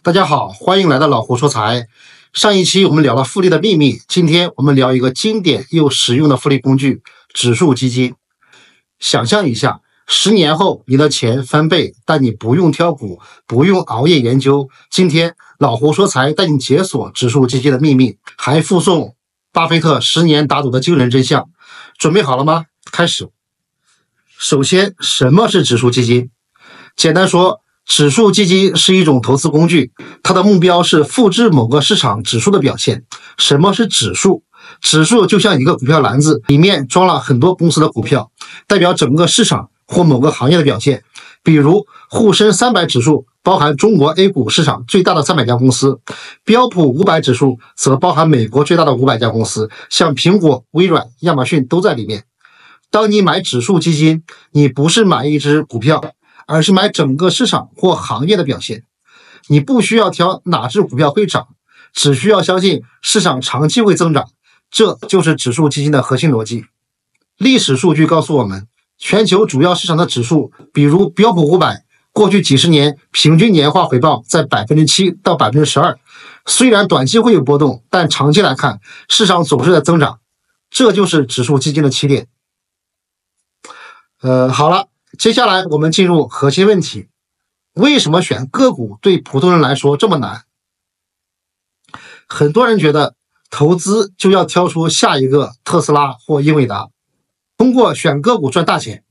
大家好，欢迎来到老胡说财。上一期我们聊了复利的秘密，今天我们聊一个经典又实用的复利工具——指数基金。想象一下，10年后你的钱翻倍，但你不用挑股，不用熬夜研究。今天老胡说财带你解锁指数基金的秘密，还附送巴菲特10年打赌的惊人真相。准备好了吗？开始。首先，什么是指数基金？简单说，指数基金是一种投资工具，它的目标是复制某个市场指数的表现。什么是指数？指数就像一个股票篮子，里面装了很多公司的股票，代表整个市场或某个行业的表现。比如沪深300指数包含中国 A 股市场最大的300家公司，标普500指数则包含美国最大的500家公司，像苹果、微软、亚马逊都在里面。当你买指数基金，你不是买一只股票，而是买整个市场或行业的表现。你不需要挑哪只股票会涨，只需要相信市场长期会增长，这就是指数基金的核心逻辑。历史数据告诉我们，全球主要市场的指数，比如标普500，过去几十年平均年化回报在 7% 到 12%。虽然短期会有波动，但长期来看，市场总是在增长，这就是指数基金的起点。好了，接下来我们进入核心问题。为什么选个股对普通人来说这么难？很多人觉得投资就要挑出下一个特斯拉或英伟达，通过选个股赚大钱。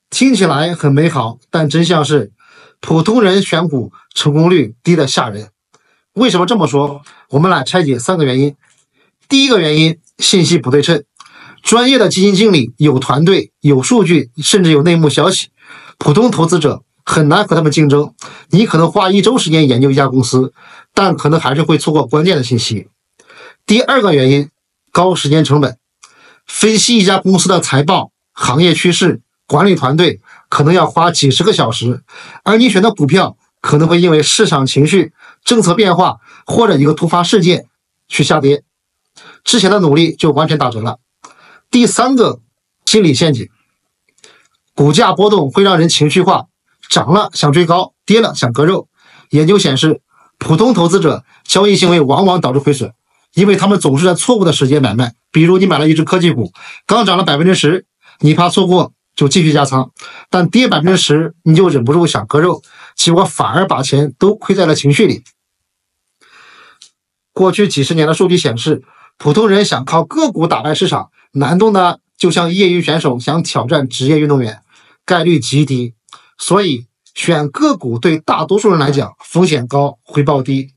听起来很美好，但真相是普通人选股成功率低得吓人。为什么这么说？我们来拆解3个原因。第一个原因，信息不对称。专业的基金经理有团队、有数据，甚至有内幕消息，普通投资者很难和他们竞争。你可能花1周时间研究一家公司，但可能还是会错过关键的信息。第二个原因，高时间成本。分析一家公司的财报、行业趋势、管理团队可能要花几十个小时，而你选的股票可能会因为市场情绪、政策变化或者一个突发事件去下跌，之前的努力就完全打折了。第三个心理陷阱，股价波动会让人情绪化，涨了想追高，跌了想割肉。研究显示，普通投资者交易行为往往导致亏损，因为他们总是在错误的时间买卖。比如你买了一只科技股，刚涨了 10%， 你怕错过就继续加仓，但跌 10%， 你就忍不住想割肉，结果反而把钱都亏在了情绪里。过去几十年的数据显示，普通人想靠个股打败市场，难度呢就像业余选手想挑战职业运动员，概率极低。所以选个股对大多数人来讲风险高，回报低。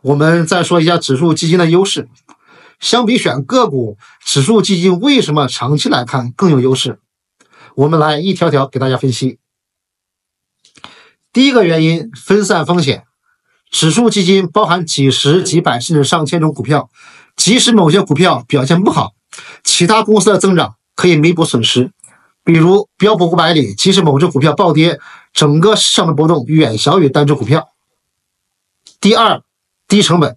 我们再说一下指数基金的优势。相比选个股，指数基金为什么长期来看更有优势？我们来一条条给大家分析。第一个原因，分散风险。指数基金包含几十、几百甚至上千种股票，即使某些股票表现不好，其他公司的增长可以弥补损失。比如标普500里，即使某只股票暴跌，整个市场的波动远小于单只股票。第二，低成本。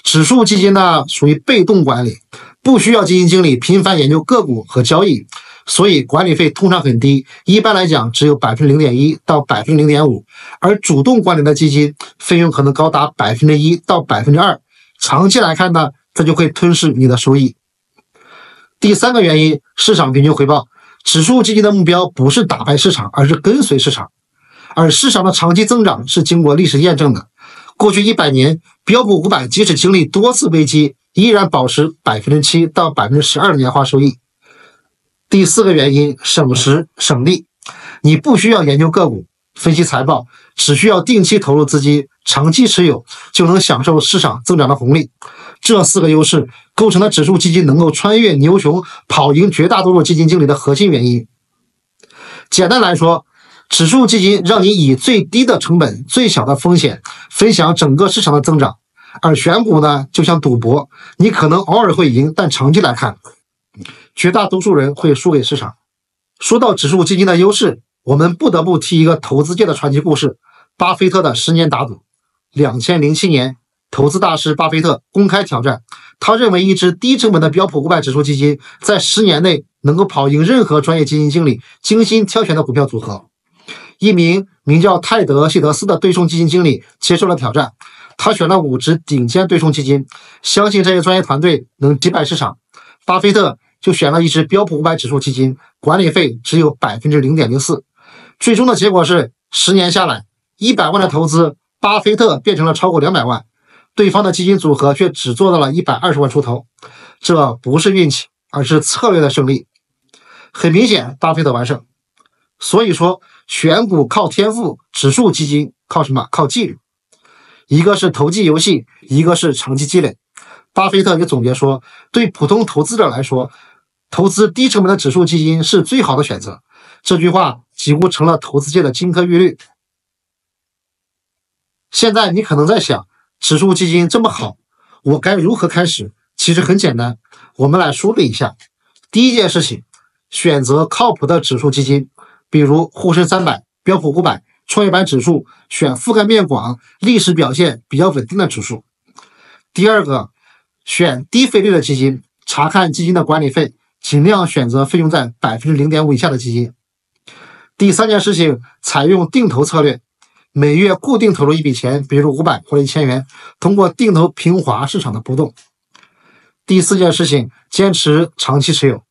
指数基金呢属于被动管理，不需要基金经理频繁研究个股和交易，所以管理费通常很低，一般来讲只有 0.1% 到 0.5%， 而主动管理的基金费用可能高达 1% 到 2%， 长期来看呢，这就会吞噬你的收益。第三个原因，市场平均回报。指数基金的目标不是打败市场，而是跟随市场，而市场的长期增长是经过历史验证的。过去100年，标普500即使经历多次危机，依然保持 7% 到 12% 的年化收益。第四个原因，省时省力。你不需要研究个股、分析财报，只需要定期投入资金，长期持有，就能享受市场增长的红利。这4个优势构成了指数基金能够穿越牛熊，跑赢绝大多数基金经理的核心原因。简单来说，指数基金让你以最低的成本、最小的风险分享整个市场的增长，而选股呢，就像赌博，你可能偶尔会赢，但长期来看，绝大多数人会输给市场。说到指数基金的优势，我们不得不提一个投资界的传奇故事——巴菲特的10年打赌。2007年，投资大师巴菲特公开挑战，他认为一只低成本的标普500指数基金在10年内能够跑赢任何专业基金经理精心挑选的股票组合。一名名叫泰德·希德斯的对冲基金经理接受了挑战，他选了5只顶尖对冲基金，相信这些专业团队能击败市场。巴菲特就选了一只标普500指数基金，管理费只有 0.04%。最终的结果是10年下来，100万的投资，巴菲特变成了超过200万，对方的基金组合却只做到了120万出头。这不是运气，而是策略的胜利。很明显，巴菲特完胜。所以说，选股靠天赋，指数基金靠什么？靠纪律。一个是投机游戏，一个是长期积累。巴菲特也总结说，对普通投资者来说，投资低成本的指数基金是最好的选择。这句话几乎成了投资界的金科玉律。现在你可能在想，指数基金这么好，我该如何开始？其实很简单，我们来梳理一下。第一件事情，选择靠谱的指数基金，比如沪深300、标普500、创业板指数，选覆盖面广、历史表现比较稳定的指数。第二个，选低费率的基金，查看基金的管理费，尽量选择费用在 0.5% 以下的基金。第三件事情，采用定投策略，每月固定投入一笔钱，比如500或者1000元，通过定投平滑市场的波动。第四件事情，坚持长期持有。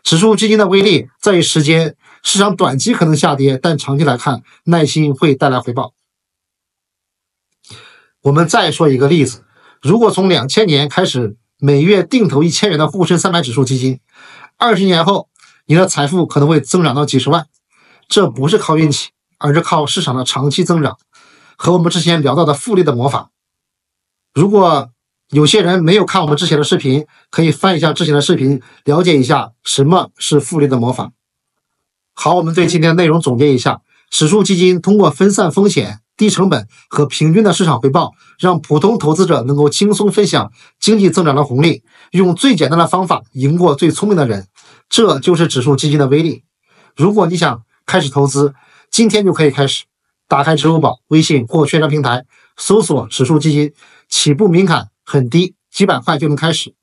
指数基金的威力在于时间，市场短期可能下跌，但长期来看，耐心会带来回报。我们再说一个例子，如果从2000年开始，每月定投1000元的沪深300指数基金，20年后，你的财富可能会增长到几十万。这不是靠运气，而是靠市场的长期增长，和我们之前聊到的复利的魔法。如果有些人没有看我们之前的视频，可以翻一下之前的视频，了解一下什么是复利的魔法。好，我们对今天的内容总结一下，指数基金通过分散风险、低成本和平均的市场回报，让普通投资者能够轻松分享经济增长的红利，用最简单的方法赢过最聪明的人，这就是指数基金的威力。如果你想开始投资，今天就可以开始，打开支付宝、微信或券商平台，搜索指数基金，起步门槛很低，几百块就能开始。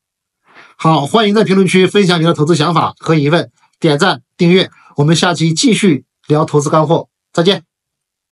好，欢迎在评论区分享你的投资想法和疑问，点赞订阅，我们下期继续聊投资干货，再见。